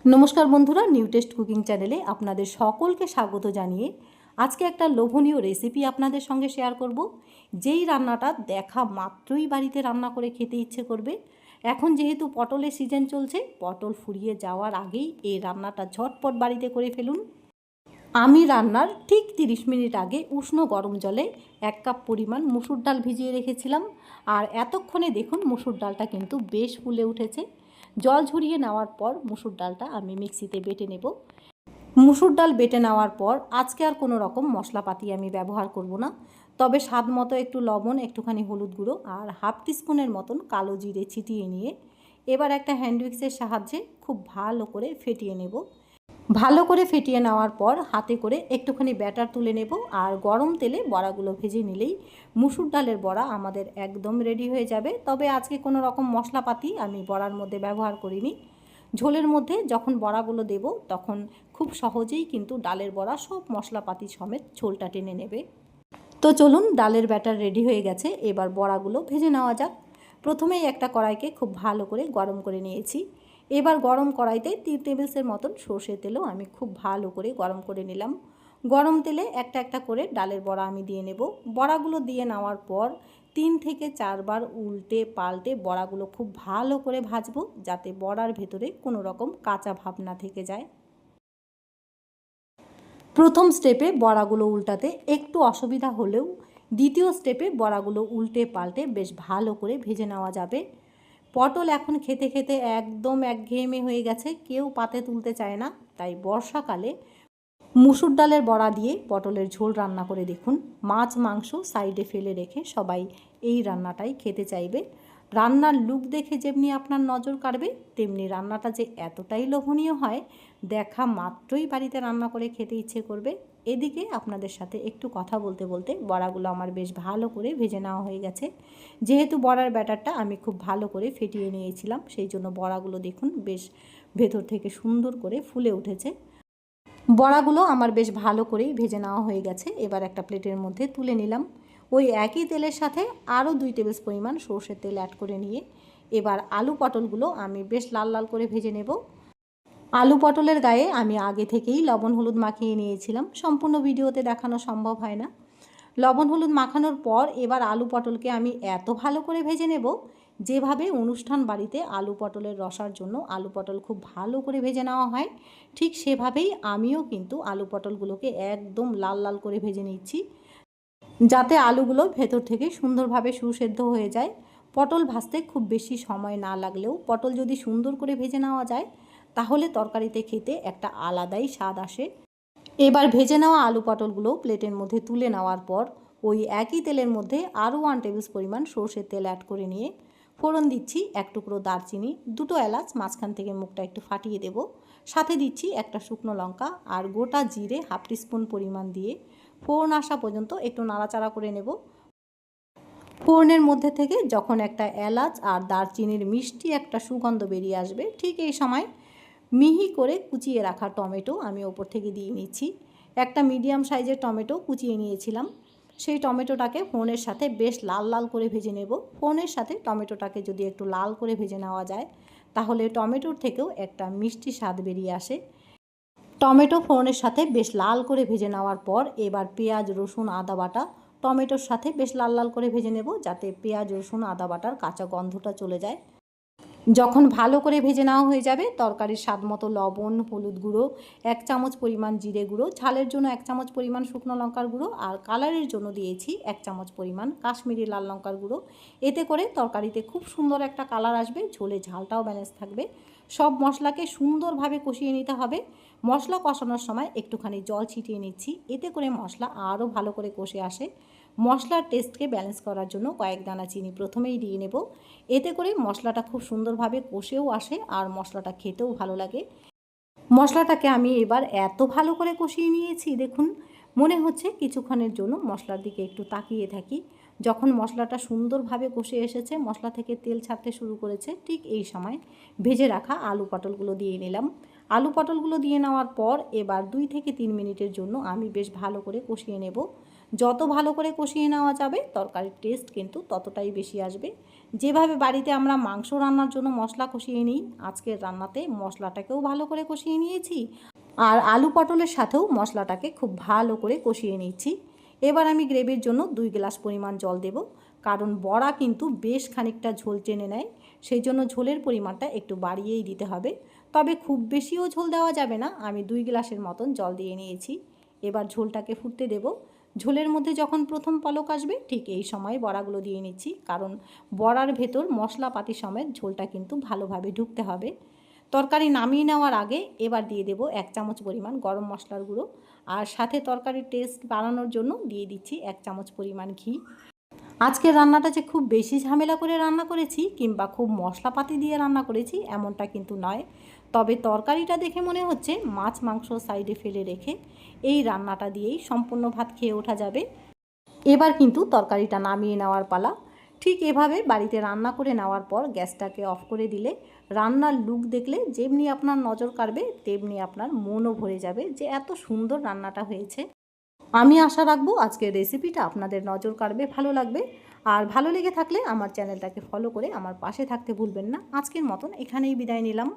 নমস্কার বন্ধুরা, new test cooking চ্যানেলে আপনাদের সকলকে স্বাগত জানিয়ে আজকে একটা লোভনীয় রেসিপি আপনাদের সঙ্গে শেয়ার করব। যেই রান্নাটা দেখা মাত্রই বাড়িতে রান্না করে খেতে ইচ্ছে করবে। এখন যেহেতু পটলের সিজন চলছে, পটল ফুরিয়ে যাওয়ার আগেই এই রান্নাটা ঝটপট বাড়িতে করে ফেলুন। আমি রান্নার ঠিক 30 মিনিট আগে উষ্ণ গরম জলে 1 কাপ পরিমাণ মুসুর ডাল ভিজিয়ে রেখেছিলাম। আর এতক্ষণে দেখুন মুসুর ডালটা কিন্তু বেশ ফুলে উঠেছে। জল ঝরিয়ে নেওয়ার পর মুসুর ডালটা আমি মিক্সিতে বেটে নেব। মুসুর ডাল বেটে নেওয়ার পর আজকে আর কোনো রকম মশলাপাতি আমি ব্যবহার করব না, তবে স্বাদ মতো একটু লবণ, একটুখানি হলুদ গুঁড়ো আর হাফ টিস্পুনের মতন কালো জিরে ছিটিয়ে নিয়ে এবার একটা হ্যান্ড উইক্সের সাহায্যে খুব ভালো করে ফেটিয়ে নেব। ভালো করে ফেটিয়ে নেওয়ার পর হাতে করে একটুখানি ব্যাটার তুলে নেব আর গরম তেলে বড়াগুলো ভেজে নিলেই মুসুর ডালের বড়া আমাদের একদম রেডি হয়ে যাবে। তবে আজকে কোনো রকম মশলাপাতি আমি বড়ার মধ্যে ব্যবহার করিনি। ঝোলের মধ্যে যখন বড়াগুলো দেব তখন খুব সহজেই কিন্তু ডালের বড়া সব মশলাপাতি সমেত ঝোলটা টেনে নেবে। তো চলুন, ডালের ব্যাটার রেডি হয়ে গেছে, এবার বড়াগুলো ভেজে নেওয়া যাক। প্রথমেই একটা কড়াইকে খুব ভালো করে গরম করে নিয়েছি। এবার গরম কড়াইতে 3 টেবিলসের মতন সর্ষের তেলও আমি খুব ভালো করে গরম করে নিলাম। গরম তেলে একটা একটা করে ডালের বড়া আমি দিয়ে নেব। বড়াগুলো দিয়ে নেওয়ার পর 3 থেকে 4 বার উল্টে পাল্টে বড়াগুলো খুব ভালো করে ভাজবো, যাতে বড়ার ভেতরে কোনো রকম কাঁচা ভাব না থেকে যায়। প্রথম স্টেপে বড়াগুলো উল্টাতে একটু অসুবিধা হলেও দ্বিতীয় স্টেপে বড়াগুলো উল্টে পাল্টে বেশ ভালো করে ভেজে নেওয়া যাবে। পটল এখন খেতে খেতে একদম একঘেয়েমি হয়ে গেছে, কেউ পাতে তুলতে চায় না। তাই বর্ষাকালে মুসুর ডালের বড়া দিয়ে পটলের ঝোল রান্না করে দেখুন। মাছ মাংস সাইডে ফেলে রেখে সবাই এই রান্নাটাই খেতে চাইবে। রান্নার লুক দেখে যেমনি আপনার নজর কাড়বে, তেমনি রান্নাটা যে এতটাই লোভনীয় হয়, দেখা মাত্রই বাড়িতে রান্না করে খেতে ইচ্ছে করবে। এদিকে আপনাদের সাথে একটু কথা বলতে বলতে বড়াগুলো আমার বেশ ভালো করে ভেজে নেওয়া হয়ে গেছে। যেহেতু বড়ার ব্যাটারটা আমি খুব ভালো করে ফেটিয়ে নিয়েছিলাম, সেই জন্য বড়াগুলো দেখুন বেশ ভেতর থেকে সুন্দর করে ফুলে উঠেছে। বড়াগুলো আমার বেশ ভালো করেই ভেজে নেওয়া হয়ে গেছে। এবার একটা প্লেটের মধ্যে তুলে নিলাম। ওই একই তেলের সাথে আরও 2 টেবিল পরিমাণ সর্ষের তেল অ্যাড করে নিয়ে এবার আলু পটলগুলো আমি বেশ লাল লাল করে ভেজে নেব। আলু পটলের গায়ে আমি আগে থেকেই লবণ হলুদ মাখিয়ে নিয়েছিলাম, সম্পূর্ণ ভিডিওতে দেখানো সম্ভব হয় না। লবণ হলুদ মাখানোর পর এবার আলু পটলকে আমি এত ভালো করে ভেজে নেব, যেভাবে অনুষ্ঠান বাড়িতে আলু পটলের রসার জন্য আলু পটল খুব ভালো করে ভেজে নেওয়া হয়, ঠিক সেভাবেই আমিও কিন্তু আলু পটলগুলোকে একদম লাল লাল করে ভেজে নিচ্ছি, যাতে আলুগুলো ভেতর থেকে সুন্দরভাবে সুসেদ্ধ হয়ে যায়। পটল ভাজতে খুব বেশি সময় না লাগলেও পটল যদি সুন্দর করে ভেজে নেওয়া যায়, তাহলে তরকারিতে খেতে একটা আলাদাই স্বাদ আসে। এবার ভেজে নেওয়া আলু পটলগুলো প্লেটের মধ্যে তুলে নেওয়ার পর ওই একই তেলের মধ্যে আরও 1 টেবিল পরিমাণ সর্ষের তেল অ্যাড করে নিয়ে ফোড়ন দিচ্ছি 1 টুকরো দারচিনি, 2টো এলাচ মাঝখান থেকে মুখটা একটু ফাটিয়ে দেব, সাথে দিচ্ছি একটা শুকনো লঙ্কা আর গোটা জিরে হাফ টিস্পুন পরিমাণ দিয়ে ফোড়ন আসা পর্যন্ত একটু নাড়াচাড়া করে নেব। ফোড়নের মধ্যে থেকে যখন একটা এলাচ আর দারচিনির মিষ্টি একটা সুগন্ধ বেরিয়ে আসবে, ঠিক এই সময় মিহি করে কুচিয়ে রাখা টমেটো আমি ওপর থেকে দিয়ে নিচ্ছি। একটা মিডিয়াম সাইজের টমেটো কুচিয়ে নিয়েছিলাম, সেই টমেটোটাকে ফোড়নের সাথে বেশ লাল লাল করে ভেজে নেব। ফোড়নের সাথে টমেটোটাকে যদি একটু লাল করে ভেজে নেওয়া যায়, তাহলে টমেটোর থেকেও একটা মিষ্টি স্বাদ বেরিয়ে আসে। টমেটো ফোড়নের সাথে বেশ লাল করে ভেজে নেওয়ার পর এবার পেঁয়াজ রসুন আদা বাটা টমেটোর সাথে বেশ লাল লাল করে ভেজে নেব, যাতে পেঁয়াজ রসুন আদা বাটার কাঁচা গন্ধটা চলে যায়। যখন ভালো করে ভেজে নেওয়া হয়ে যাবে, তরকারির স্বাদ মতো লবণ হলুদ গুঁড়ো 1 চামচ পরিমাণ জিরে গুঁড়ো, ঝালের জন্য 1 চামচ পরিমাণ শুকনো লঙ্কার গুঁড়ো আর কালারের জন্য দিয়েছি 1 চামচ পরিমাণ কাশ্মীরি লাল লঙ্কার গুঁড়ো। এতে করে তরকারিতে খুব সুন্দর একটা কালার আসবে, ঝোলে ঝালটাও ব্যালেন্স থাকবে। সব মশলাকে সুন্দরভাবে কষিয়ে নিতে হবে। মশলা কষানোর সময় একটুখানি জল ছিটিয়ে নিচ্ছি, এতে করে মশলা আরও ভালো করে কষে আসে। মশলার টেস্টকে ব্যালেন্স করার জন্য কয়েক দানা চিনি প্রথমেই দিয়ে নেব, এতে করে মশলাটা খুব সুন্দরভাবে কষেও আসে আর মশলাটা খেতেও ভালো লাগে। মশলাটাকে আমি এবার এত ভালো করে কষিয়ে নিয়েছি, দেখুন মনে হচ্ছে কিছুক্ষণের জন্য মশলার দিকে একটু তাকিয়ে থাকি। যখন মশলাটা সুন্দরভাবে কষে এসেছে, মশলা থেকে তেল ছাড়তে শুরু করেছে, ঠিক এই সময় ভেজে রাখা আলু পটলগুলো দিয়ে নিলাম। আলু পটলগুলো দিয়ে নেওয়ার পর এবার 2 থেকে 3 মিনিটের জন্য আমি বেশ ভালো করে কষিয়ে নেব। যত ভালো করে কষিয়ে নেওয়া যাবে তরকারির টেস্ট কিন্তু ততটাই বেশি আসবে। যেভাবে বাড়িতে আমরা মাংস রান্নার জন্য মশলা কষিয়ে নিই, আজকের রান্নাতে মশলাটাকেও ভালো করে কষিয়ে নিয়েছি আর আলু পটলের সাথেও মশলাটাকে খুব ভালো করে কষিয়ে নিচ্ছি। এবার আমি গ্রেভির জন্য 2 গ্লাস পরিমাণ জল দেব, কারণ বড়া কিন্তু বেশ খানিকটা ঝোল টেনে নেয়, সেই জন্য ঝোলের পরিমাণটা একটু বাড়িয়েই দিতে হবে। তবে খুব বেশিও ঝোল দেওয়া যাবে না, আমি 2 গ্লাসের মতন জল দিয়ে নিয়েছি। এবার ঝোলটাকে ফুটতে দেব। ঝোলের মধ্যে যখন প্রথম পলক আসবে ঠিক এই সময় বড়াগুলো দিয়ে নিচ্ছি, কারণ বড়ার ভেতর মশলাপাতি সমেত ঝোলটা কিন্তু ভালোভাবে ঢুকতে হবে। তরকারি নামিয়ে নেওয়ার আগে এবার দিয়ে দেব 1 চামচ পরিমাণ গরম মশলার গুঁড়ো, আর সাথে তরকারির টেস্ট বাড়ানোর জন্য দিয়ে দিচ্ছি 1 চামচ পরিমাণ ঘি। আজকের রান্নাটা যে খুব বেশি ঝামেলা করে রান্না করেছি কিংবা খুব মশলাপাতি দিয়ে রান্না করেছি এমনটা কিন্তু নয়, তবে তরকারিটা দেখে মনে হচ্ছে মাছ মাংস সাইডে ফেলে রেখে এই রান্নাটা দিয়েই সম্পূর্ণ ভাত খেয়ে ওঠা যাবে। এবার কিন্তু তরকারিটা নামিয়ে নেওয়ার পালা। ঠিক এভাবে বাড়িতে রান্না করে নেওয়ার পর গ্যাসটাকে অফ করে দিলে রান্নার লুক দেখলে যেমনি আপনার নজর কাড়বে তেমনি আপনার মনও ভরে যাবে যে এত সুন্দর রান্নাটা হয়েছে। আমি আশা রাখবো আজকের রেসিপিটা আপনাদের নজর কাড়বে, ভালো লাগবে। আর ভালো লেগে থাকলে আমার চ্যানেলটাকে ফলো করে আমার পাশে থাকতে ভুলবেন না। আজকের মতন এখানেই বিদায় নিলাম।